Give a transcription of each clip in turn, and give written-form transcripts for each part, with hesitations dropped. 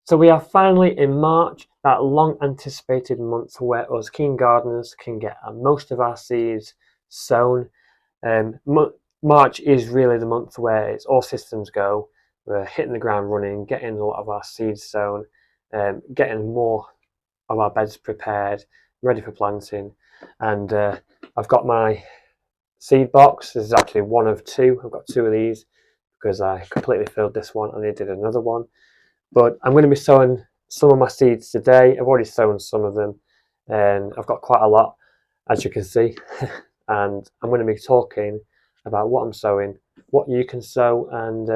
So we are finally in March, that long anticipated month where us keen gardeners can get most of our seeds sown. Um, March is really the month where it's all systems go. We're hitting the ground running, getting a lot of our seeds sown, getting more of our beds prepared, ready for planting. And I've got my seed box. This is actually one of two. I've got two of these because I completely filled this one and I did another one. But I'm going to be sowing some of my seeds today. I've already sown some of them and I've got quite a lot, as you can see. And I'm going to be talking about what I'm sowing, what you can sow, and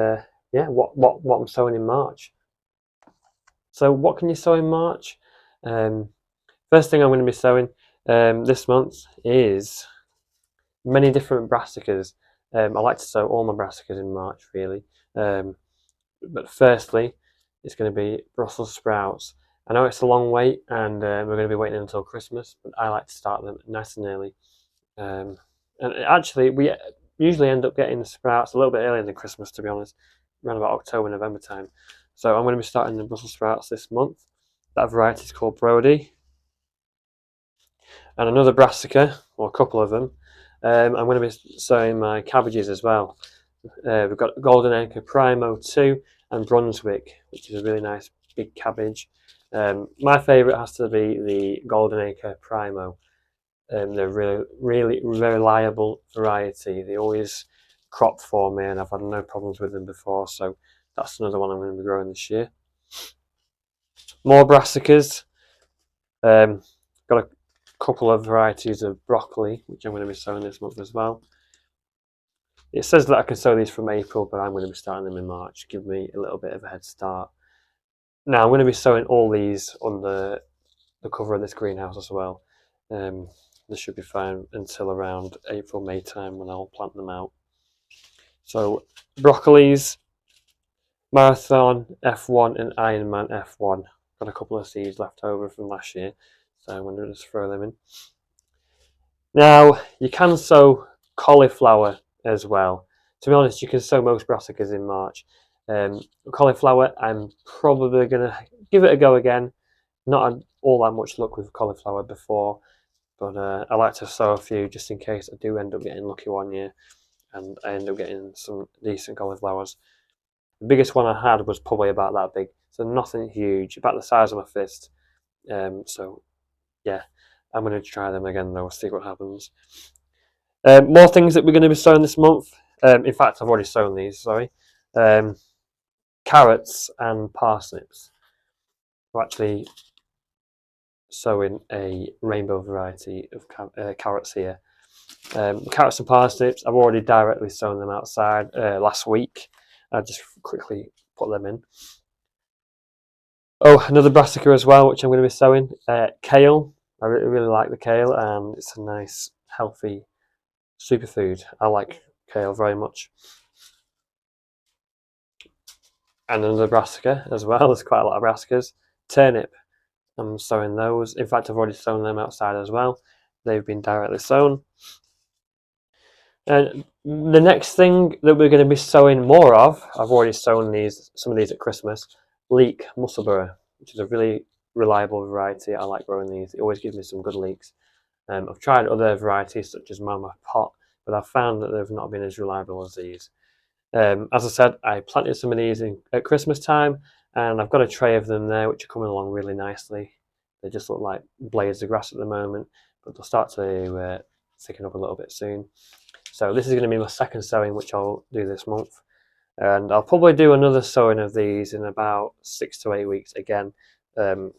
yeah, what I'm sowing in March. So what can you sow in March? First thing I'm going to be sowing this month is many different brassicas. I like to sow all my brassicas in March, really. But firstly, it's going to be Brussels sprouts. I know it's a long wait, and we're going to be waiting until Christmas, but I like to start them nice and early. And actually, we usually end up getting the sprouts a little bit earlier than Christmas, to be honest, around about October, November time. So I'm going to be starting the Brussels sprouts this month. That variety is called Brody. And another brassica, or a couple of them. I'm going to be sowing my cabbages as well. We've got Golden Acre Primo 2 and Brunswick, which is a really nice big cabbage. My favourite has to be the Golden Acre Primo. They're really reliable variety. They always crop for me and I've had no problems with them before, so that's another one I'm going to be growing this year. More brassicas. Got a couple of varieties of broccoli, which I'm going to be sowing this month as well. It says that I can sow these from April, but I'm going to be starting them in March, give me a little bit of a head start. Now I'm going to be sowing all these under the cover of this greenhouse as well. This should be fine until around April, May time when I'll plant them out. So broccolis, Marathon F1 and Ironman F1. Got a couple of seeds left over from last year, so I'm going to just throw them in. Now you can sow cauliflower as well. To be honest, you can sow most brassicas in March. Cauliflower, I'm probably going to give it a go again. Not had all that much luck with cauliflower before, but I like to sow a few just in case I do end up getting lucky one year and I end up getting some decent cauliflowers. The biggest one I had was probably about that big, so nothing huge, about the size of my fist. So yeah, I'm going to try them again though, see what happens. More things that we're going to be sowing this month. In fact, I've already sown these, sorry. Carrots and parsnips. We're actually sowing a rainbow variety of carrots here. Carrots and parsnips, I've already directly sown them outside last week. I just quickly put them in. Oh, another brassica as well, which I'm going to be sowing. Kale. I really like the kale, and it's a nice, healthy superfood. I like kale very much. And another brassica as well. There's quite a lot of brassicas. Turnip. I'm sowing those. In fact, I've already sown them outside as well. They've been directly sown. And the next thing that we're going to be sowing more of, I've already sown some of these at Christmas, leek musselburgh, which is a really reliable variety. I like growing these. It always gives me some good leeks. I've tried other varieties such as Mama Pot, but I've found that they've not been as reliable as these. As I said, I planted some of these at Christmas time, and I've got a tray of them there which are coming along really nicely. They just look like blades of grass at the moment, but they'll start to thicken up a little bit soon. So this is going to be my second sowing, which I'll do this month. And I'll probably do another sowing of these in about 6 to 8 weeks again.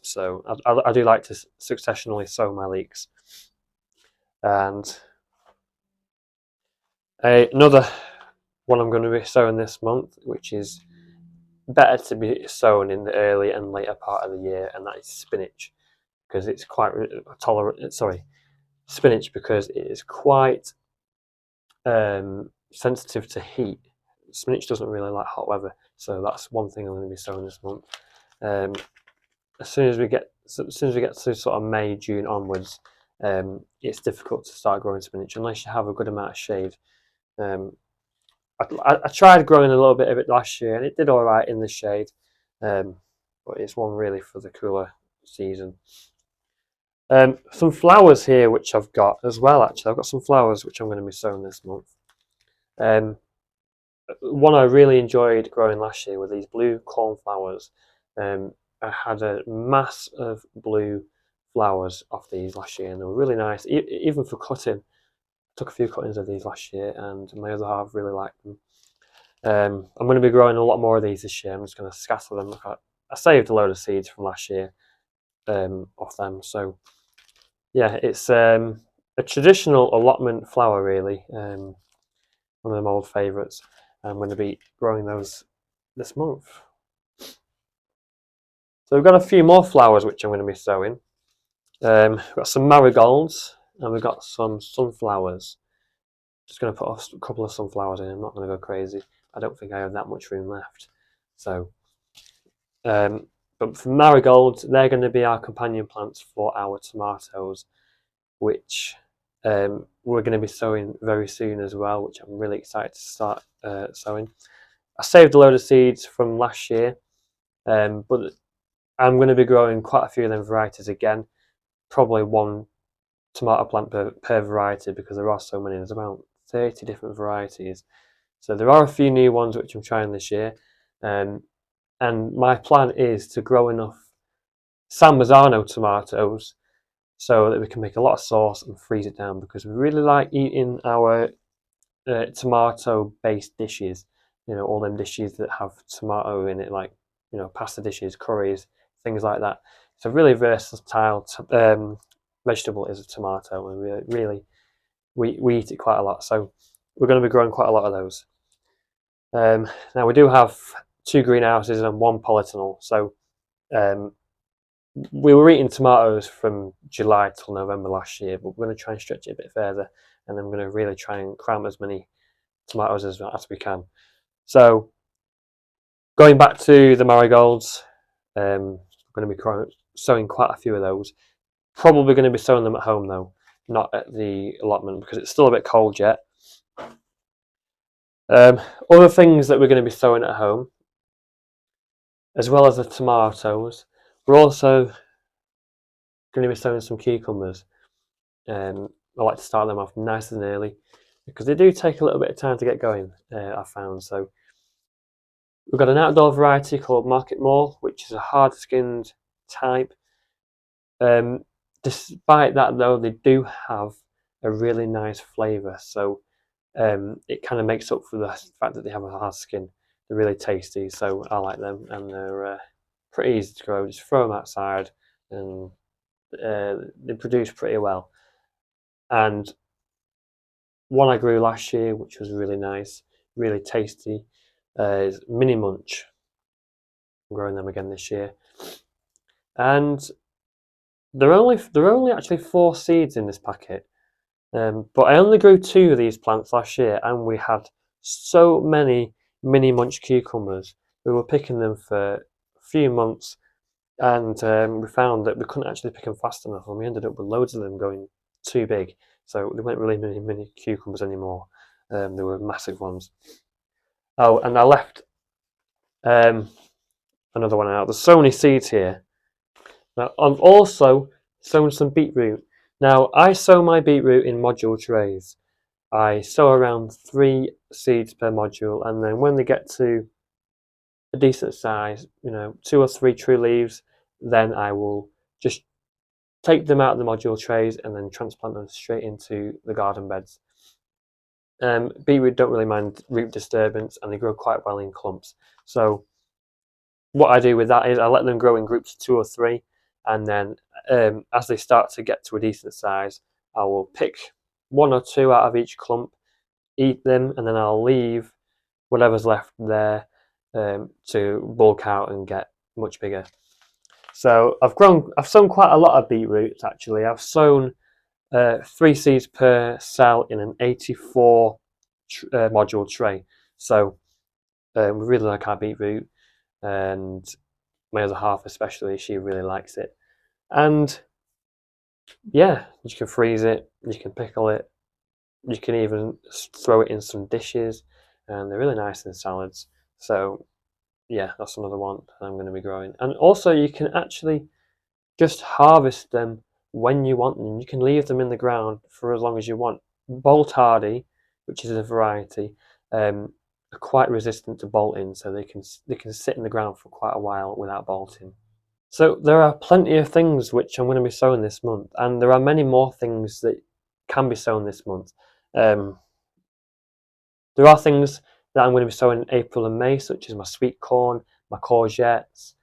So I do like to successionally sow my leeks. And another one I'm going to be sowing this month, which is better to be sown in the early and later part of the year, and that is spinach, because it's quite tolerant. Sorry, spinach, because it is quite sensitive to heat. Spinach doesn't really like hot weather, so that's one thing I'm going to be sowing this month. As soon as we get to sort of May, June onwards, it's difficult to start growing spinach unless you have a good amount of shade. I tried growing a little bit of it last year, and it did all right in the shade. but it's one really for the cooler season. Some flowers here which I've got as well. Actually, I've got some flowers which I'm going to be sowing this month. One I really enjoyed growing last year were these blue cornflowers. I had a mass of blue flowers off these last year, and they were really nice, even for cutting. I took a few cuttings of these last year, and my other half really liked them. I'm going to be growing a lot more of these this year. I'm just going to scatter them. I saved a load of seeds from last year off them, so yeah, it's a traditional allotment flower, really. One of them old favourites. I'm going to be growing those this month. So we've got a few more flowers which I'm going to be sowing. We've got some marigolds and we've got some sunflowers. Just going to put a couple of sunflowers in. I'm not going to go crazy. I don't think I have that much room left. So, but for marigolds, they're going to be our companion plants for our tomatoes, which we're going to be sowing very soon as well, which I'm really excited to start sowing. I saved a load of seeds from last year, but I'm going to be growing quite a few of them varieties again. Probably one tomato plant per variety, because there are so many. There's about 30 different varieties. So there are a few new ones which I'm trying this year. And my plan is to grow enough San Marzano tomatoes so that we can make a lot of sauce and freeze it down, because we really like eating our tomato-based dishes. You know, all them dishes that have tomato in it, like, you know, pasta dishes, curries, things like that. It's a really versatile vegetable is a tomato, and we eat it quite a lot. So we're going to be growing quite a lot of those. Now we do have 2 greenhouses and 1 polytunnel, so we were eating tomatoes from July till November last year, but we're going to try and stretch it a bit further, and then we're going to really try and cram as many tomatoes as we can. So going back to the marigolds, I'm going to be sowing quite a few of those. Probably going to be sowing them at home though, not at the allotment, because it's still a bit cold yet. Other things that we're going to be sowing at home, as well as the tomatoes, we're also going to be sowing some cucumbers. I like to start them off nice and early, because they do take a little bit of time to get going, I've found. So we've got an outdoor variety called Market Mall, which is a hard-skinned type. Despite that though, they do have a really nice flavour, so it kind of makes up for the fact that they have a hard skin. They're really tasty, so I like them, and they're pretty easy to grow. Just throw them outside, and they produce pretty well. And one I grew last year, which was really nice, really tasty, is Mini Munch. I'm growing them again this year, and there are only actually 4 seeds in this packet. But I only grew 2 of these plants last year, and we had so many Mini Munch cucumbers. We were picking them for a few months, and we found that we couldn't actually pick them fast enough, and we ended up with loads of them going too big. So they weren't really mini cucumbers anymore. They were massive ones. Oh, and I left another one out. There's so many seeds here. Now I've also sown some beetroot. Now, I sow my beetroot in module trays. I sow around 3 seeds per module, and then when they get to a decent size, you know, 2 or 3 true leaves, then I will just take them out of the module trays and then transplant them straight into the garden beds. Beetroot don't really mind root disturbance, and they grow quite well in clumps. So what I do with that is I let them grow in groups of 2 or 3, and then as they start to get to a decent size, I will pick 1 or 2 out of each clump, eat them, and then I'll leave whatever's left there to bulk out and get much bigger. So I've sown quite a lot of beetroots actually. I've sown 3 seeds per cell in an 84 module tray. So we really like our beetroot, and my other half especially, she really likes it. And yeah, you can freeze it, you can pickle it, you can even throw it in some dishes, and they're really nice in salads. So yeah, that's another one I'm going to be growing. And also, you can actually just harvest them when you want them. You can leave them in the ground for as long as you want. Bolt hardy, which is a variety, are quite resistant to bolting, so they can sit in the ground for quite a while without bolting. So there are plenty of things which I'm going to be sowing this month, and there are many more things that can be sown this month. Um, there are things that I'm going to be sowing in April and May, such as my sweet corn, my courgettes,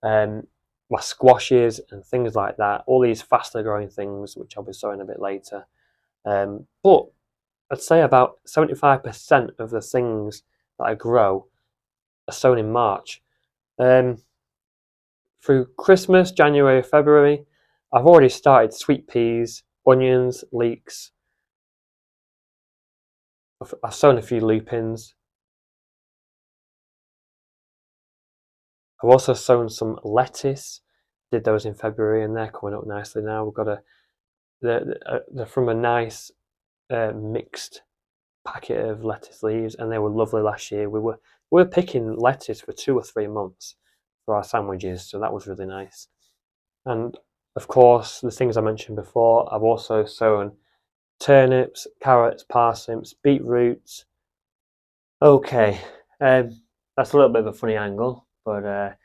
um, my squashes, and things like that. All these faster growing things, which I'll be sowing a bit later. But I'd say about 75% of the things that I grow are sown in March. Um, through Christmas, January, February, I've already started sweet peas, onions, leeks. I've sown a few lupins. I've also sown some lettuce. Did those in February, and they're coming up nicely now. We've got they're from a nice mixed packet of lettuce leaves, and they were lovely last year. We were picking lettuce for 2 or 3 months for our sandwiches, so that was really nice. And of course, the things I mentioned before, I've also sown turnips, carrots, parsnips, beetroots. Okay, that's a little bit of a funny angle, but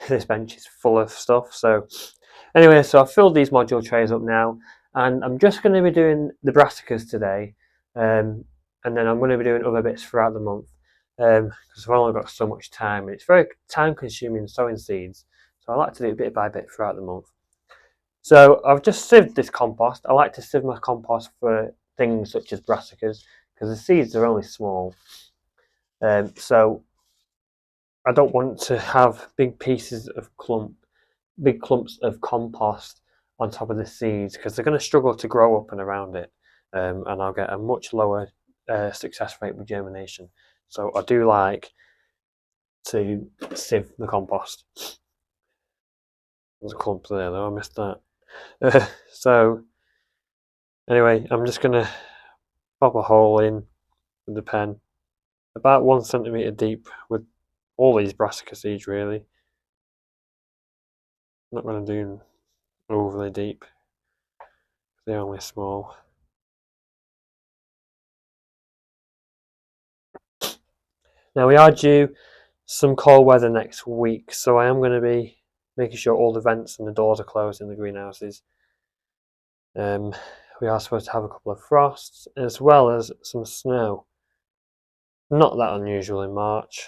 this bench is full of stuff. So anyway, so I've filled these module trays up now, and I'm just going to be doing the brassicas today, and then I'm going to be doing other bits throughout the month, because I've only got so much time, and it's very time-consuming sowing seeds. So I like to do it bit by bit throughout the month. So I've just sieved this compost. I like to sieve my compost for things such as brassicas because the seeds are only small. So I don't want to have big clumps of compost on top of the seeds because they're going to struggle to grow up and around it, and I'll get a much lower success rate with germination. So I do like to sieve the compost. There's a clump there though, I missed that. So anyway, I'm just going to pop a hole in with the pen, about 1 centimetre deep with all these brassica seeds really. I'm not going to do overly deep, they're only small. Now we are due some cold weather next week, so I am going to be making sure all the vents and the doors are closed in the greenhouses. We are supposed to have a couple of frosts as well as some snow. Not that unusual in March.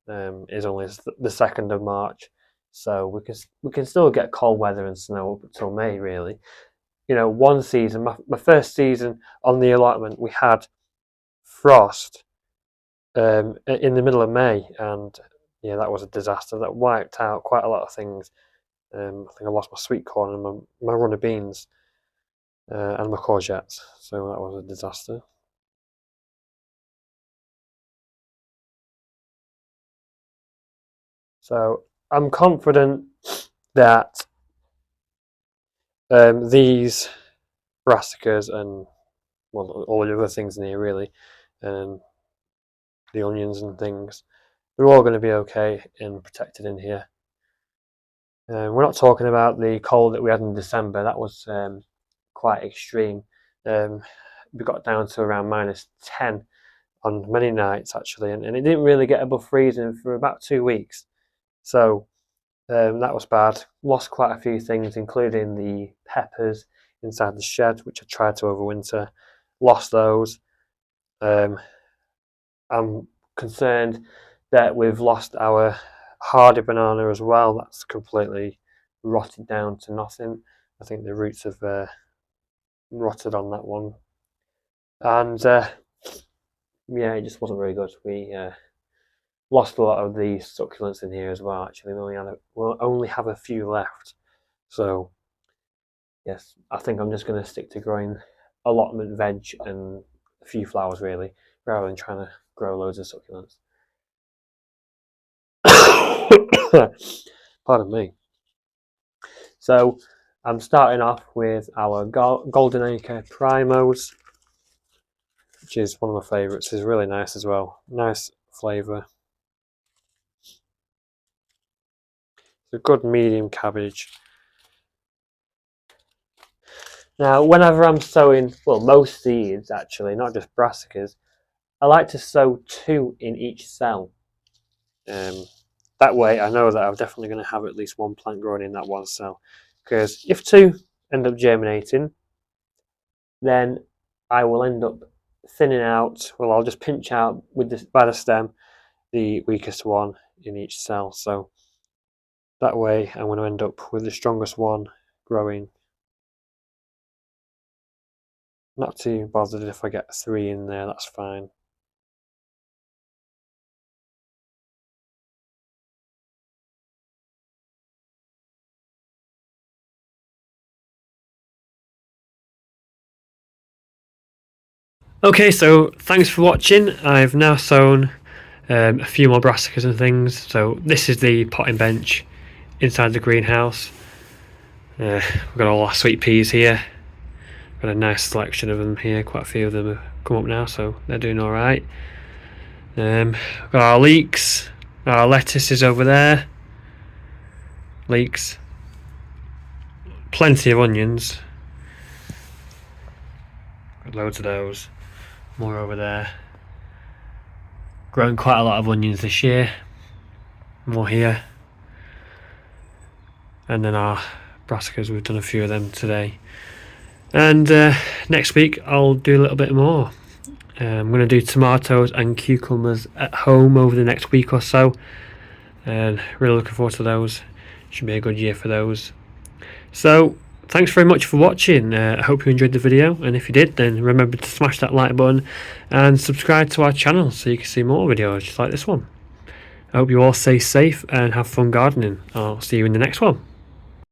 It's only the 2nd of March, so we can still get cold weather and snow up until May really. You know, one season, my first season on the allotment, we had frost in the middle of May, and yeah, that was a disaster. That wiped out quite a lot of things. I think I lost my sweet corn and my runner beans and my courgettes, so that was a disaster. So I'm confident that these brassicas and well, all the other things in here really, the onions and things, they're all going to be okay and protected in here. We're not talking about the cold that we had in December. That was quite extreme. We got down to around -10 on many nights actually, and it didn't really get above freezing for about 2 weeks. So that was bad. Lost quite a few things, including the peppers inside the shed, which I tried to overwinter. Lost those. I'm concerned that we've lost our hardy banana as well. That's completely rotted down to nothing. I think the roots have rotted on that one, and yeah, it just wasn't very good. We lost a lot of the succulents in here as well. Actually, we'll only have a few left. So yes, I think I'm just going to stick to growing allotment veg and a few flowers really, rather than trying to grow loads of succulents. Pardon me. So I'm starting off with our Golden Acre Primos, which is one of my favourites. It's really nice as well. Nice flavour. a good medium cabbage. Now, whenever I'm sowing, well, most seeds actually, not just brassicas, I like to sow 2 in each cell. That way I know that I'm definitely going to have at least 1 plant growing in that 1 cell. Because if 2 end up germinating, then I will end up thinning out, well, I'll just pinch out with this by the stem the weakest one in each cell. So that way I'm going to end up with the strongest one growing. Not too bothered if I get 3 in there, that's fine. Okay, so thanks for watching. I've now sown a few more brassicas and things. So this is the potting bench inside the greenhouse. We've got all our sweet peas here. Got a nice selection of them here. Quite a few of them have come up now, so they're doing all right. Got our leeks. Our lettuce is over there. Leeks. Plenty of onions. Got loads of those. More over there. Grown quite a lot of onions this year. More here. And then our brassicas, we've done a few of them today. And next week I'll do a little bit more. I'm going to do tomatoes and cucumbers at home over the next week or so, and really looking forward to those. Should be a good year for those. So thanks very much for watching. I hope you enjoyed the video, and if you did, then remember to smash that like button and subscribe to our channel so you can see more videos just like this one. I hope you all stay safe and have fun gardening. I'll see you in the next one.